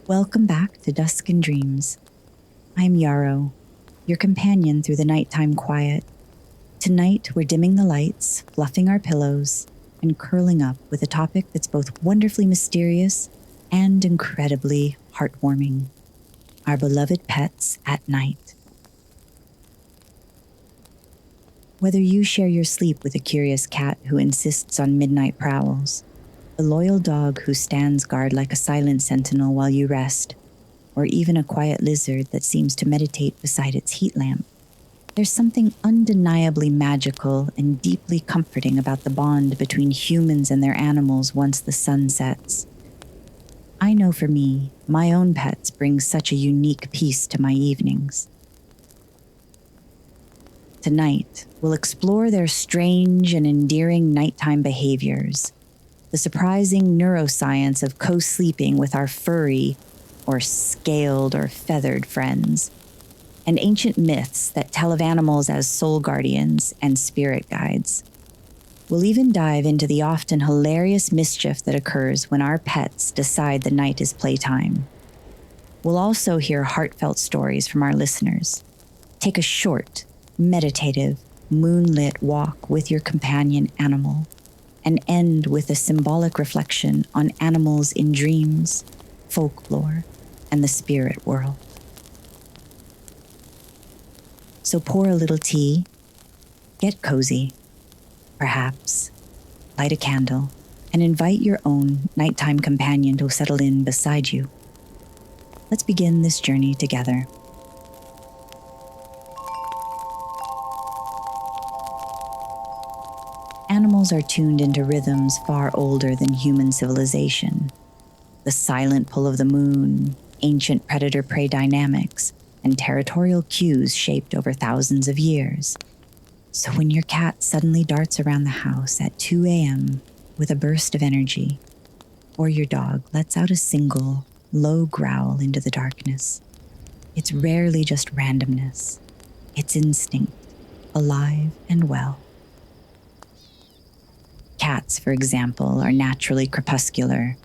Welcome back to Dusk and Dreams. I'm Yarrow, your companion through the nighttime quiet. Tonight, we're dimming the lights, fluffing our pillows, and curling up with a topic that's both wonderfully mysterious and incredibly heartwarming. Our beloved pets at night. Whether you share your sleep with a curious cat who insists on midnight prowls, a loyal dog who stands guard like a silent sentinel while you rest, or even a quiet lizard that seems to meditate beside its heat lamp, there's something undeniably magical and deeply comforting about the bond between humans and their animals once the sun sets. I know for me, my own pets bring such a unique peace to my evenings. Tonight, we'll explore their strange and endearing nighttime behaviors, the surprising neuroscience of co-sleeping with our furry, or scaled or feathered friends, and ancient myths that tell of animals as soul guardians and spirit guides. We'll even dive into the often hilarious mischief that occurs when our pets decide the night is playtime. We'll also hear heartfelt stories from our listeners. Take a short, meditative, moonlit walk with your companion animal, and end with a symbolic reflection on animals in dreams, folklore, and the spirit world. So pour a little tea, get cozy, perhaps light a candle, and invite your own nighttime companion to settle in beside you. Let's begin this journey together. Animals are tuned into rhythms far older than human civilization. The silent pull of the moon, ancient predator-prey dynamics, and territorial cues shaped over thousands of years. So when your cat suddenly darts around the house at 2 a.m. with a burst of energy, or your dog lets out a single, low growl into the darkness, it's rarely just randomness. It's instinct, alive and well. Cats, for example, are naturally crepuscular,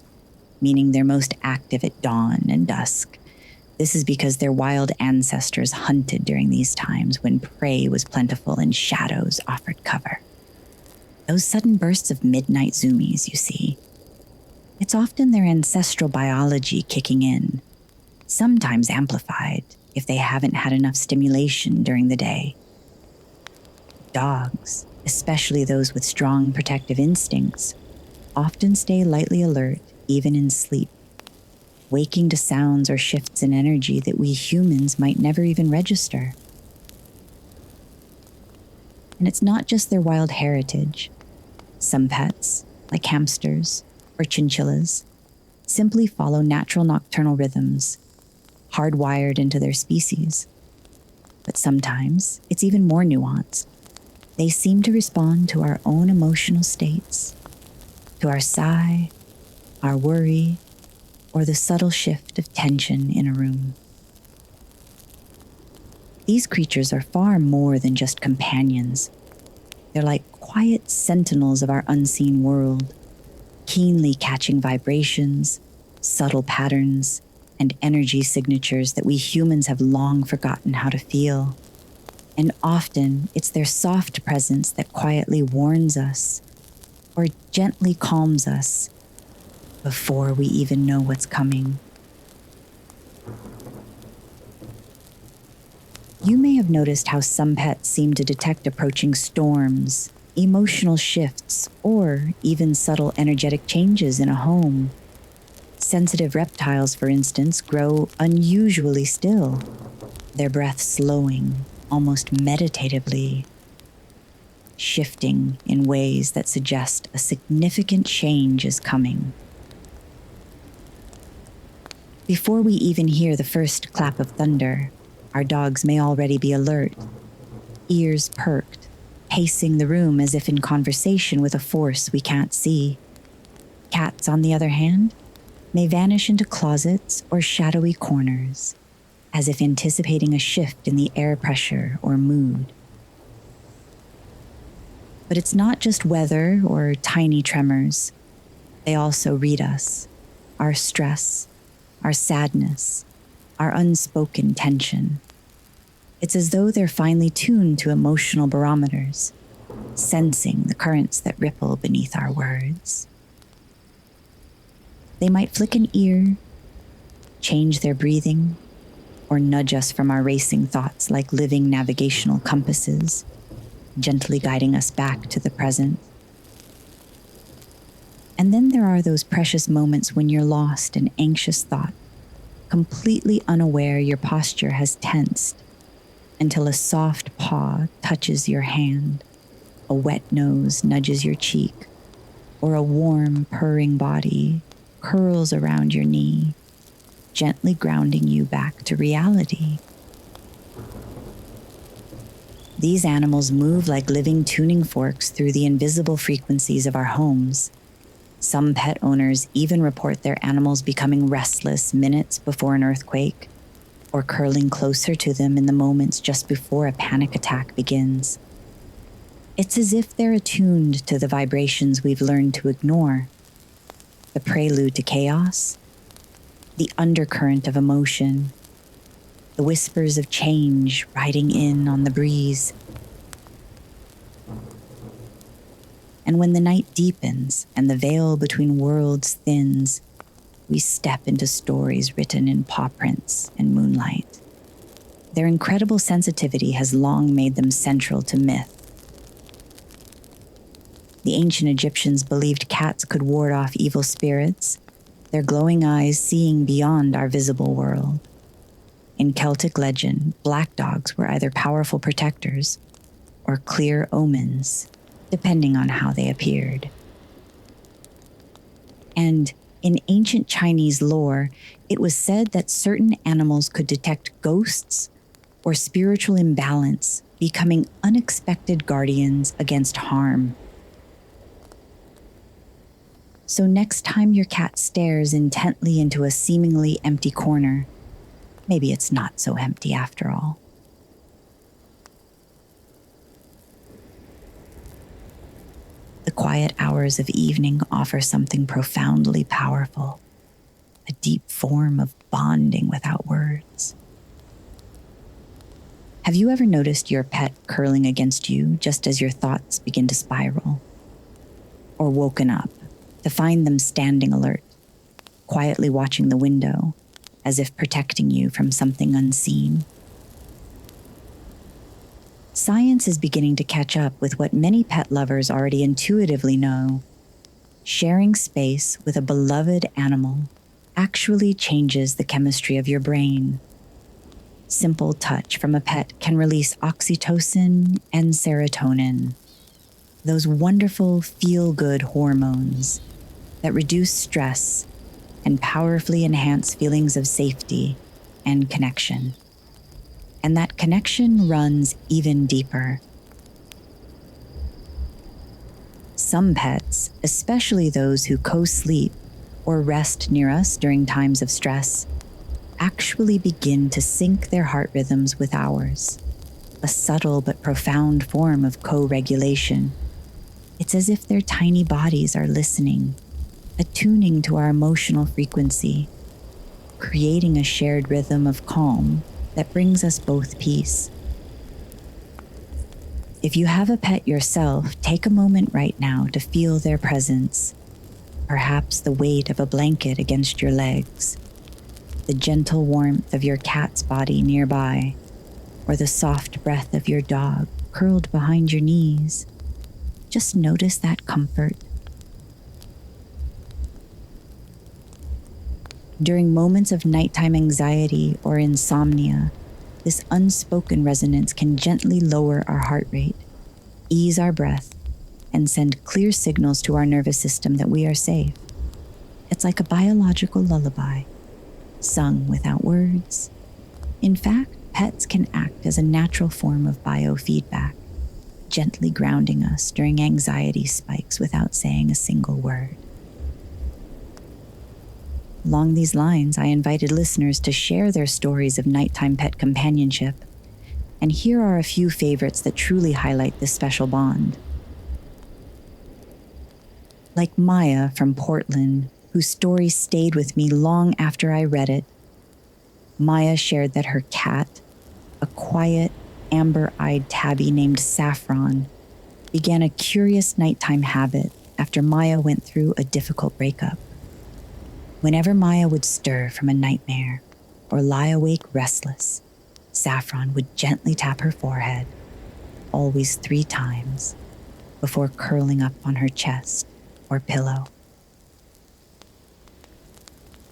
meaning they're most active at dawn and dusk. This is because their wild ancestors hunted during these times when prey was plentiful and shadows offered cover. Those sudden bursts of midnight zoomies, you see, it's often their ancestral biology kicking in, sometimes amplified if they haven't had enough stimulation during the day. Dogs, especially those with strong protective instincts, often stay lightly alert even in sleep, waking to sounds or shifts in energy that we humans might never even register. And it's not just their wild heritage. Some pets, like hamsters or chinchillas, simply follow natural nocturnal rhythms, hardwired into their species. But sometimes it's even more nuanced. They seem to respond to our own emotional states, to our sigh, our worry, or the subtle shift of tension in a room. These creatures are far more than just companions. They're like quiet sentinels of our unseen world, keenly catching vibrations, subtle patterns, and energy signatures that we humans have long forgotten how to feel. And often it's their soft presence that quietly warns us or gently calms us before we even know what's coming. You may have noticed how some pets seem to detect approaching storms, emotional shifts, or even subtle energetic changes in a home. Sensitive reptiles, for instance, grow unusually still, their breath slowing, almost meditatively, shifting in ways that suggest a significant change is coming. Before we even hear the first clap of thunder, our dogs may already be alert, ears perked, pacing the room as if in conversation with a force we can't see. Cats, on the other hand, may vanish into closets or shadowy corners, as if anticipating a shift in the air pressure or mood. But it's not just weather or tiny tremors. They also read us, our stress, our sadness, our unspoken tension. It's as though they're finely tuned to emotional barometers, sensing the currents that ripple beneath our words. They might flick an ear, change their breathing, or nudge us from our racing thoughts like living navigational compasses, gently guiding us back to the present. And then there are those precious moments when you're lost in anxious thought, completely unaware your posture has tensed, until a soft paw touches your hand, a wet nose nudges your cheek, or a warm, purring body curls around your knee, gently grounding you back to reality. These animals move like living tuning forks through the invisible frequencies of our homes. Some pet owners even report their animals becoming restless minutes before an earthquake, or curling closer to them in the moments just before a panic attack begins. It's as if they're attuned to the vibrations we've learned to ignore, the prelude to chaos, the undercurrent of emotion, the whispers of change riding in on the breeze. And when the night deepens and the veil between worlds thins, we step into stories written in paw prints and moonlight. Their incredible sensitivity has long made them central to myth. The ancient Egyptians believed cats could ward off evil spirits, their glowing eyes seeing beyond our visible world. In Celtic legend, black dogs were either powerful protectors or clear omens, depending on how they appeared. And in ancient Chinese lore, it was said that certain animals could detect ghosts or spiritual imbalance, becoming unexpected guardians against harm. So next time your cat stares intently into a seemingly empty corner, maybe it's not so empty after all. The quiet hours of evening offer something profoundly powerful, a deep form of bonding without words. Have you ever noticed your pet curling against you just as your thoughts begin to spiral? Or woken up to find them standing alert, quietly watching the window, as if protecting you from something unseen? Science is beginning to catch up with what many pet lovers already intuitively know. Sharing space with a beloved animal actually changes the chemistry of your brain. Simple touch from a pet can release oxytocin and serotonin, those wonderful feel-good hormones that reduce stress and powerfully enhance feelings of safety and connection. And that connection runs even deeper. Some pets, especially those who co-sleep or rest near us during times of stress, actually begin to sync their heart rhythms with ours, a subtle but profound form of co-regulation. It's as if their tiny bodies are listening, attuning to our emotional frequency, creating a shared rhythm of calm that brings us both peace. If you have a pet yourself, take a moment right now to feel their presence, perhaps the weight of a blanket against your legs, the gentle warmth of your cat's body nearby, or the soft breath of your dog curled behind your knees. Just notice that comfort. During moments of nighttime anxiety or insomnia, this unspoken resonance can gently lower our heart rate, ease our breath, and send clear signals to our nervous system that we are safe. It's like a biological lullaby, sung without words. In fact, pets can act as a natural form of biofeedback, gently grounding us during anxiety spikes without saying a single word. Along these lines, I invited listeners to share their stories of nighttime pet companionship, and here are a few favorites that truly highlight this special bond. Like Maya from Portland, whose story stayed with me long after I read it. Maya shared that her cat, a quiet, amber-eyed tabby named Saffron, began a curious nighttime habit after Maya went through a difficult breakup. Whenever Maya would stir from a nightmare or lie awake restless, Saffron would gently tap her forehead, always 3 times, before curling up on her chest or pillow.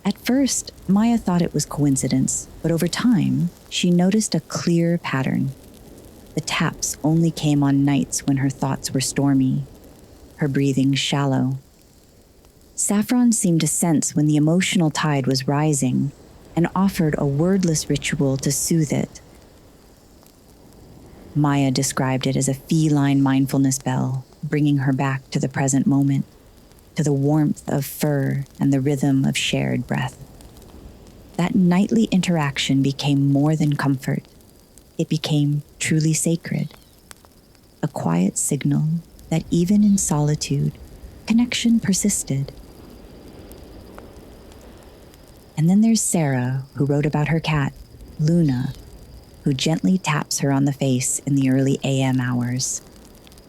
At first, Maya thought it was coincidence, but over time, she noticed a clear pattern. The taps only came on nights when her thoughts were stormy, her breathing shallow. Saffron seemed to sense when the emotional tide was rising and offered a wordless ritual to soothe it. Maya described it as a feline mindfulness bell, bringing her back to the present moment, to the warmth of fur and the rhythm of shared breath. That nightly interaction became more than comfort. It became truly sacred, a quiet signal that even in solitude, connection persisted. And then there's Sarah, who wrote about her cat, Luna, who gently taps her on the face in the early AM hours.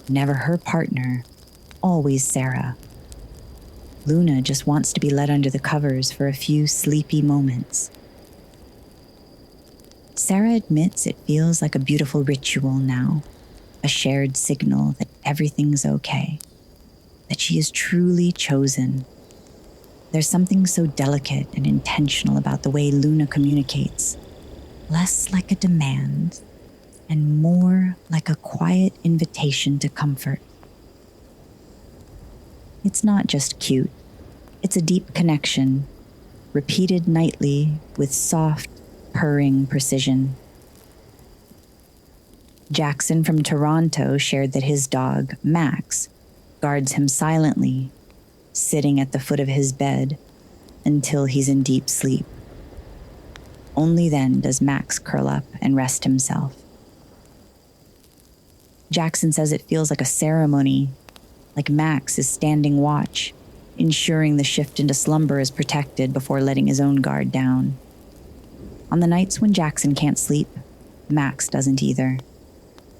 Never her partner, always Sarah. Luna just wants to be let under the covers for a few sleepy moments. Sarah admits it feels like a beautiful ritual now, a shared signal that everything's okay, that she is truly chosen. There's something so delicate and intentional about the way Luna communicates, less like a demand and more like a quiet invitation to comfort. It's not just cute, it's a deep connection, repeated nightly with soft, purring precision. Jackson from Toronto shared that his dog, Max, guards him silently, sitting at the foot of his bed until he's in deep sleep. Only then does Max curl up and rest himself. Jackson says it feels like a ceremony, like Max is standing watch, ensuring the shift into slumber is protected before letting his own guard down. On the nights when Jackson can't sleep, Max doesn't either.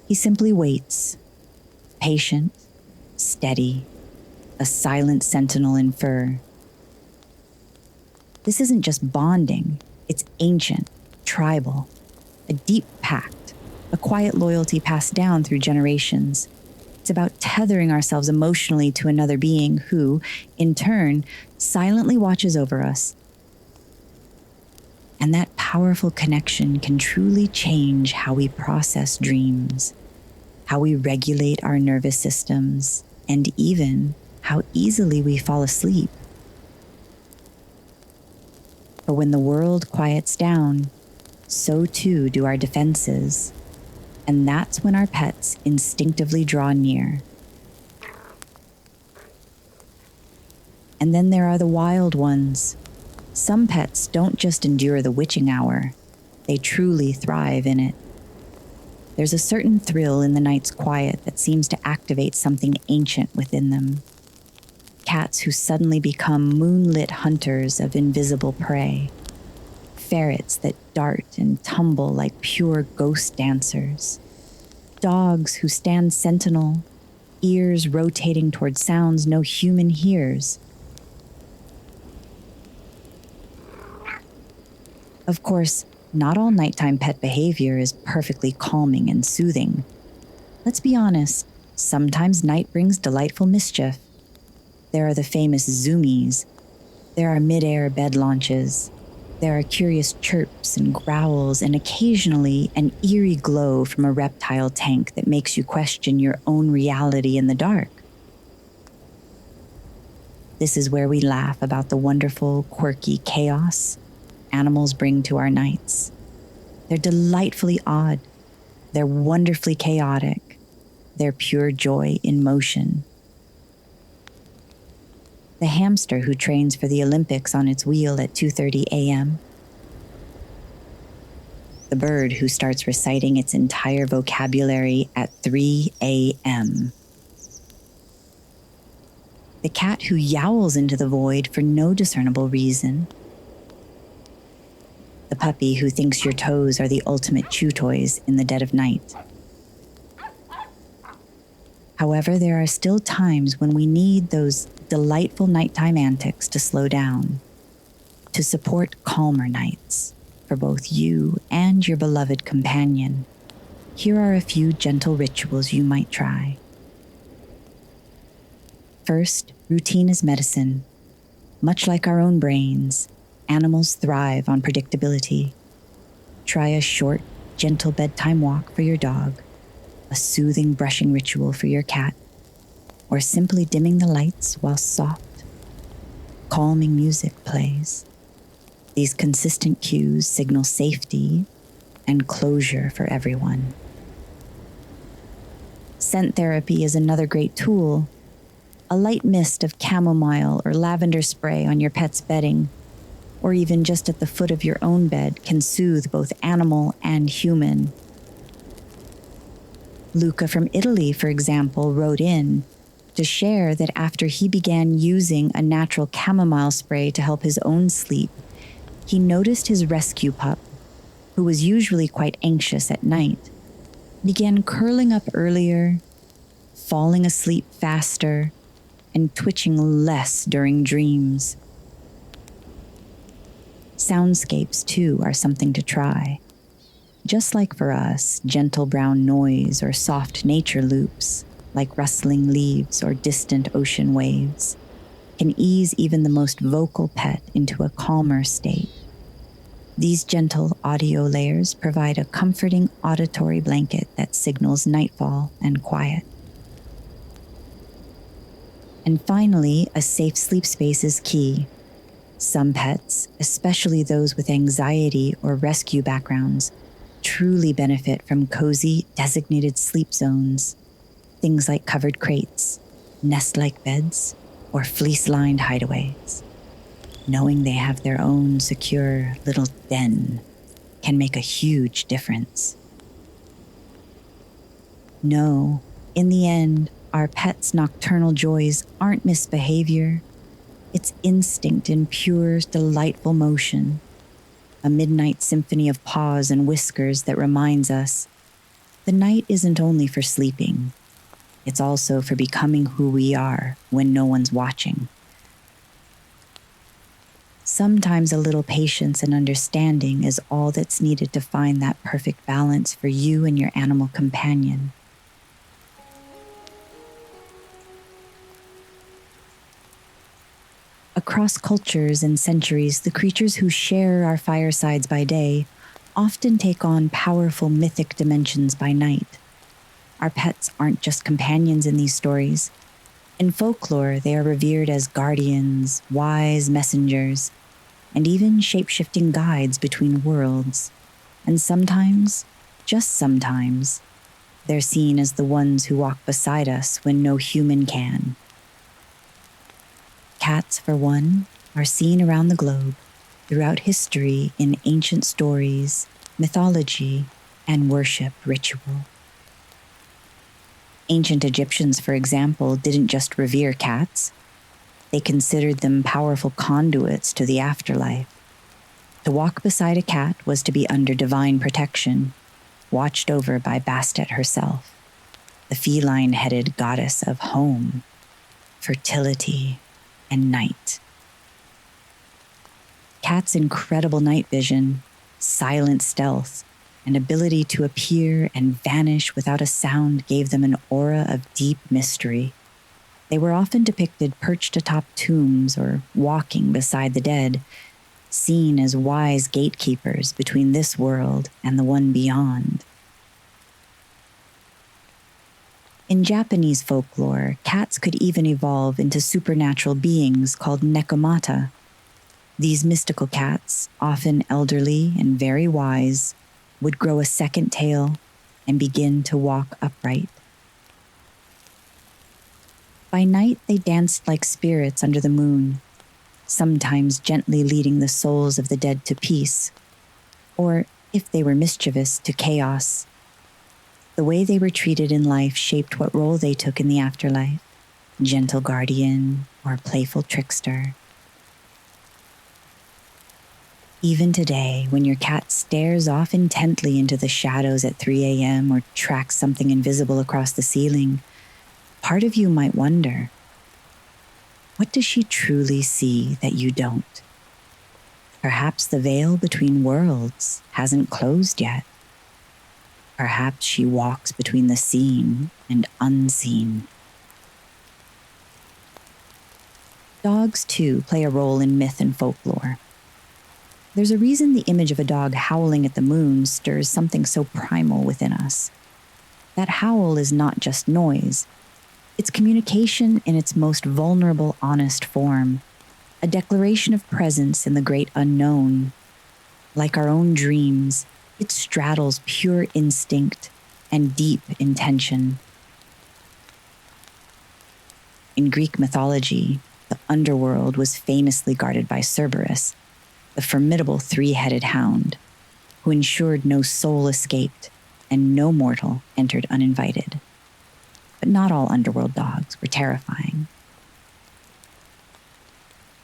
He simply waits, patient, steady, a silent sentinel in fur. This isn't just bonding, it's ancient, tribal, a deep pact, a quiet loyalty passed down through generations. It's about tethering ourselves emotionally to another being who, in turn, silently watches over us. And that powerful connection can truly change how we process dreams, how we regulate our nervous systems, and even how easily we fall asleep. But when the world quiets down, so too do our defenses. And that's when our pets instinctively draw near. And then there are the wild ones. Some pets don't just endure the witching hour, they truly thrive in it. There's a certain thrill in the night's quiet that seems to activate something ancient within them. Cats who suddenly become moonlit hunters of invisible prey. Ferrets that dart and tumble like pure ghost dancers. Dogs who stand sentinel, ears rotating toward sounds no human hears. Of course, not all nighttime pet behavior is perfectly calming and soothing. Let's be honest, sometimes night brings delightful mischief. There are the famous zoomies. There are mid-air bed launches. There are curious chirps and growls, and occasionally an eerie glow from a reptile tank that makes you question your own reality in the dark. This is where we laugh about the wonderful, quirky chaos animals bring to our nights. They're delightfully odd. They're wonderfully chaotic. They're pure joy in motion. The hamster who trains for the Olympics on its wheel at 2:30 a.m. The bird who starts reciting its entire vocabulary at 3 a.m. the cat who yowls into the void for no discernible reason, the puppy who thinks your toes are the ultimate chew toys in the dead of night. However, there are still times when we need those delightful nighttime antics to slow down, to support calmer nights for both you and your beloved companion. Here are a few gentle rituals you might try. First, routine is medicine. Much like our own brains, animals thrive on predictability. Try a short, gentle bedtime walk for your dog, a soothing brushing ritual for your cat, or simply dimming the lights while soft, calming music plays. These consistent cues signal safety and closure for everyone. Scent therapy is another great tool. A light mist of chamomile or lavender spray on your pet's bedding, or even just at the foot of your own bed, can soothe both animal and human. Luca from Italy, for example, wrote in to share that after he began using a natural chamomile spray to help his own sleep, he noticed his rescue pup, who was usually quite anxious at night, began curling up earlier, falling asleep faster, and twitching less during dreams. Soundscapes, too, are something to try. Just like for us, gentle brown noise or soft nature loops, like rustling leaves or distant ocean waves, can ease even the most vocal pet into a calmer state. These gentle audio layers provide a comforting auditory blanket that signals nightfall and quiet. And finally, a safe sleep space is key. Some pets, especially those with anxiety or rescue backgrounds, truly benefit from cozy, designated sleep zones. Things like covered crates, nest-like beds, or fleece-lined hideaways. Knowing they have their own secure little den can make a huge difference. No, in the end, our pets' nocturnal joys aren't misbehavior. It's instinct in pure, delightful motion, a midnight symphony of paws and whiskers that reminds us the night isn't only for sleeping, it's also for becoming who we are when no one's watching. Sometimes a little patience and understanding is all that's needed to find that perfect balance for you and your animal companion. Across cultures and centuries, the creatures who share our firesides by day often take on powerful mythic dimensions by night. Our pets aren't just companions in these stories. In folklore, they are revered as guardians, wise messengers, and even shape-shifting guides between worlds. And sometimes, just sometimes, they're seen as the ones who walk beside us when no human can. Cats, for one, are seen around the globe, throughout history in ancient stories, mythology, and worship ritual. Ancient Egyptians, for example, didn't just revere cats. They considered them powerful conduits to the afterlife. To walk beside a cat was to be under divine protection, watched over by Bastet herself, the feline-headed goddess of home, fertility, and night. Cats' incredible night vision, silent stealth, and ability to appear and vanish without a sound gave them an aura of deep mystery. They were often depicted perched atop tombs or walking beside the dead, seen as wise gatekeepers between this world and the one beyond. In Japanese folklore, cats could even evolve into supernatural beings called nekomata. These mystical cats, often elderly and very wise, would grow a second tail and begin to walk upright. By night, they danced like spirits under the moon, sometimes gently leading the souls of the dead to peace, or, if they were mischievous, to chaos. The way they were treated in life shaped what role they took in the afterlife: gentle guardian, or a playful trickster. Even today, when your cat stares off intently into the shadows at 3 a.m. or tracks something invisible across the ceiling, part of you might wonder, what does she truly see that you don't? Perhaps the veil between worlds hasn't closed yet. Perhaps she walks between the seen and unseen. Dogs, too, play a role in myth and folklore. There's a reason the image of a dog howling at the moon stirs something so primal within us. That howl is not just noise. It's communication in its most vulnerable, honest form, a declaration of presence in the great unknown. Like our own dreams, it straddles pure instinct and deep intention. In Greek mythology, the underworld was famously guarded by Cerberus, the formidable three-headed hound, who ensured no soul escaped and no mortal entered uninvited. But not all underworld dogs were terrifying.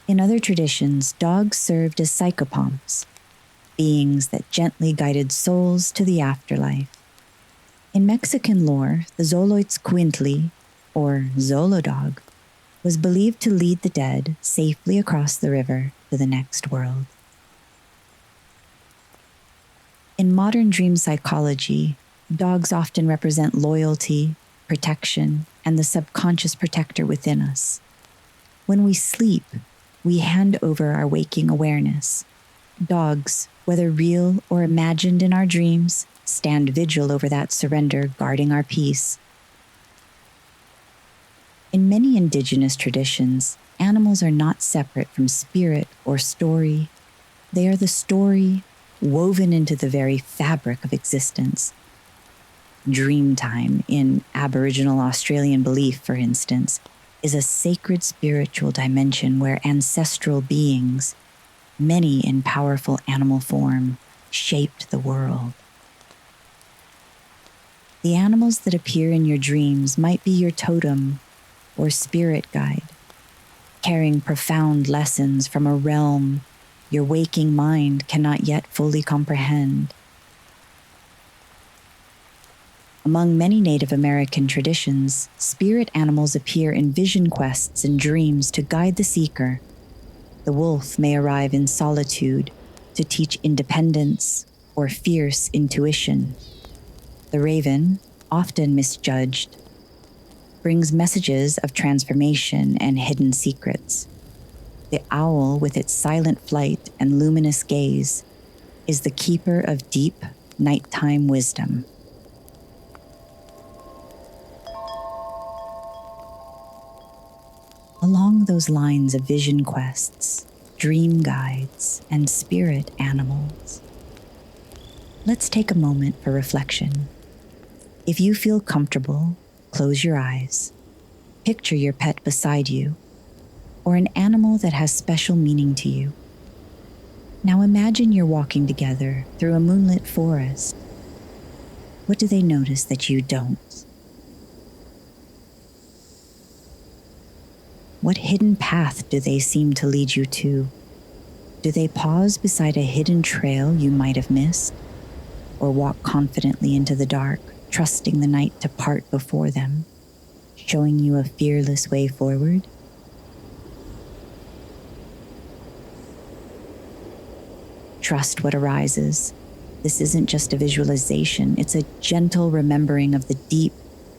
In other traditions, dogs served as psychopomps, beings that gently guided souls to the afterlife. In Mexican lore, the Xoloitzcuintli, or Xolo dog, was believed to lead the dead safely across the river to the next world. In modern dream psychology, dogs often represent loyalty, protection, and the subconscious protector within us. When we sleep, we hand over our waking awareness. Dogs, whether real or imagined in our dreams, stand vigil over that surrender, guarding our peace. In many indigenous traditions, animals are not separate from spirit or story. They are the story woven into the very fabric of existence. Dreamtime, in Aboriginal Australian belief, for instance, is a sacred spiritual dimension where ancestral beings, many in powerful animal form, shaped the world. The animals that appear in your dreams might be your totem or spirit guide, carrying profound lessons from a realm your waking mind cannot yet fully comprehend. Among many Native American traditions, spirit animals appear in vision quests and dreams to guide the seeker. The wolf may arrive in solitude to teach independence or fierce intuition. The raven, often misjudged, brings messages of transformation and hidden secrets. The owl, with its silent flight and luminous gaze, is the keeper of deep nighttime wisdom. Along those lines of vision quests, dream guides, and spirit animals, let's take a moment for reflection. If you feel comfortable, close your eyes. Picture your pet beside you, or an animal that has special meaning to you. Now imagine you're walking together through a moonlit forest. What do they notice that you don't? What hidden path do they seem to lead you to? Do they pause beside a hidden trail you might have missed? Or walk confidently into the dark, trusting the night to part before them, showing you a fearless way forward? Trust what arises. This isn't just a visualization, it's a gentle remembering of the deep,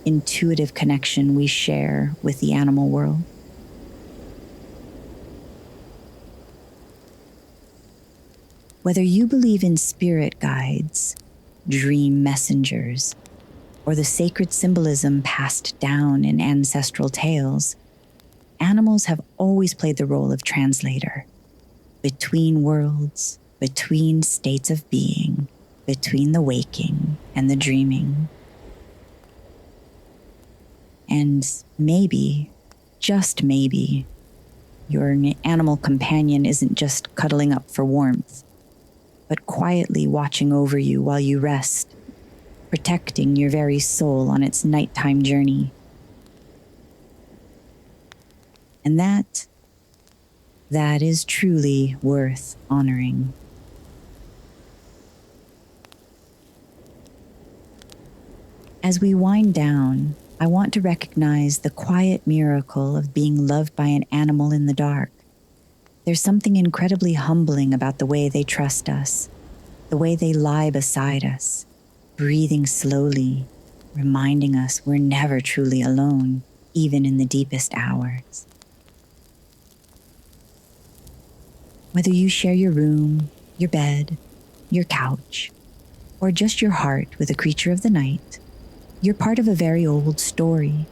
intuitive connection we share with the animal world. Whether you believe in spirit guides, dream messengers, or the sacred symbolism passed down in ancestral tales, animals have always played the role of translator, between worlds, between states of being, between the waking and the dreaming. And maybe, just maybe, your animal companion isn't just cuddling up for warmth, but quietly watching over you while you rest, protecting your very soul on its nighttime journey. And that is truly worth honoring. As we wind down, I want to recognize the quiet miracle of being loved by an animal in the dark. There's something incredibly humbling about the way they trust us, the way they lie beside us, breathing slowly, reminding us we're never truly alone, even in the deepest hours. Whether you share your room, your bed, your couch, or just your heart with a creature of the night, you're part of a very old story,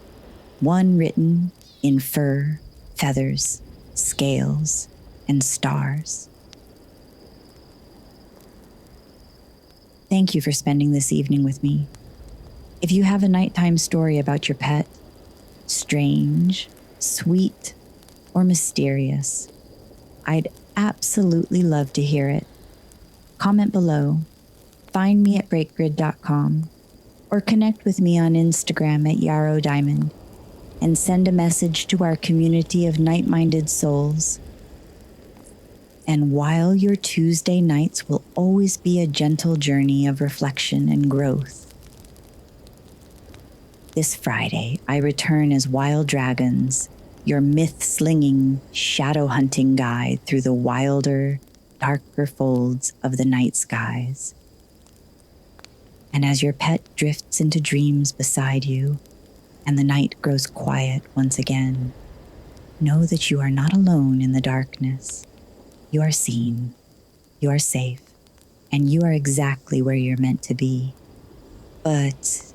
one written in fur, feathers, scales, and stars. Thank you for spending this evening with me. If you have a nighttime story about your pet, strange, sweet, or mysterious, I'd absolutely love to hear it. Comment below, find me at breakgrid.com, or connect with me on Instagram at yarrowdiamond, and send a message to our community of night-minded souls. And while your Tuesday nights will always be a gentle journey of reflection and growth, this Friday I return as Wild Dragons, your myth-slinging, shadow-hunting guide through the wilder, darker folds of the night skies. And as your pet drifts into dreams beside you, and the night grows quiet once again, know that you are not alone in the darkness. You are seen, you are safe, and you are exactly where you're meant to be. But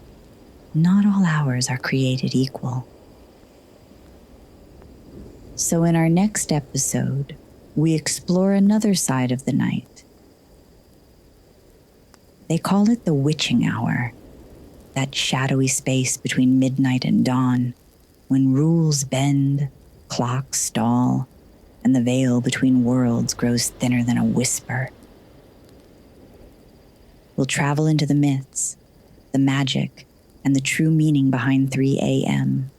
not all hours are created equal. So in our next episode, we explore another side of the night. They call it the witching hour, that shadowy space between midnight and dawn, when rules bend, clocks stall, and the veil between worlds grows thinner than a whisper. We'll travel into the myths, the magic, and the true meaning behind 3 a.m.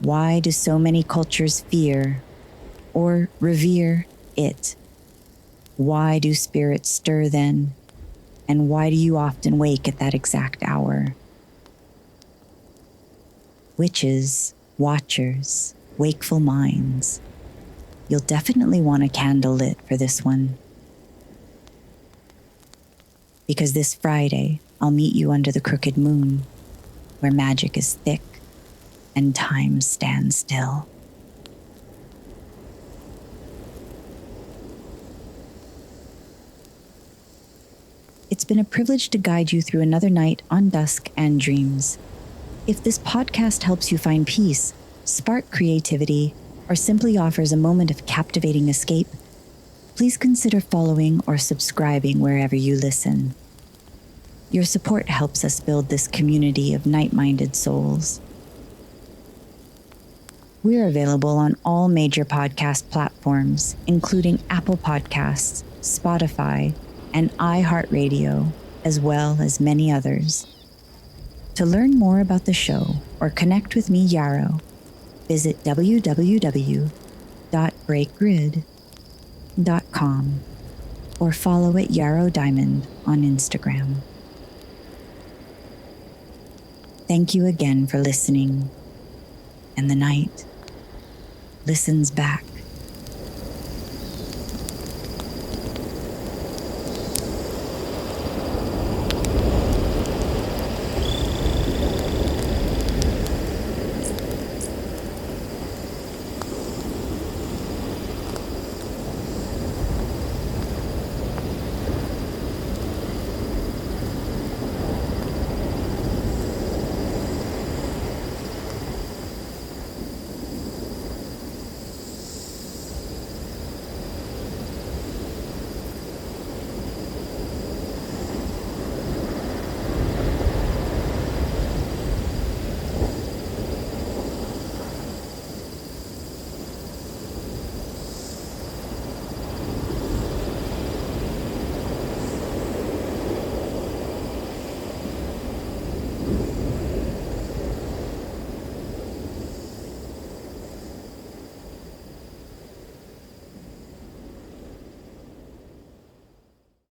Why do so many cultures fear or revere it? Why do spirits stir then? And why do you often wake at that exact hour? Witches, watchers, wakeful minds. You'll definitely want a candle lit for this one. Because this Friday, I'll meet you under the crooked moon, where magic is thick and time stands still. It's been a privilege to guide you through another night on Dusk and Dreams. If this podcast helps you find peace, spark creativity, or simply offers a moment of captivating escape, please consider following or subscribing wherever you listen. Your support helps us build this community of night-minded souls. We're available on all major podcast platforms, including Apple Podcasts, Spotify, and iHeartRadio, as well as many others. To learn more about the show or connect with me, Yarrow, visit www.breakgrid.com or follow at Yarrow Diamond on Instagram. Thank you again for listening, and the night listens back.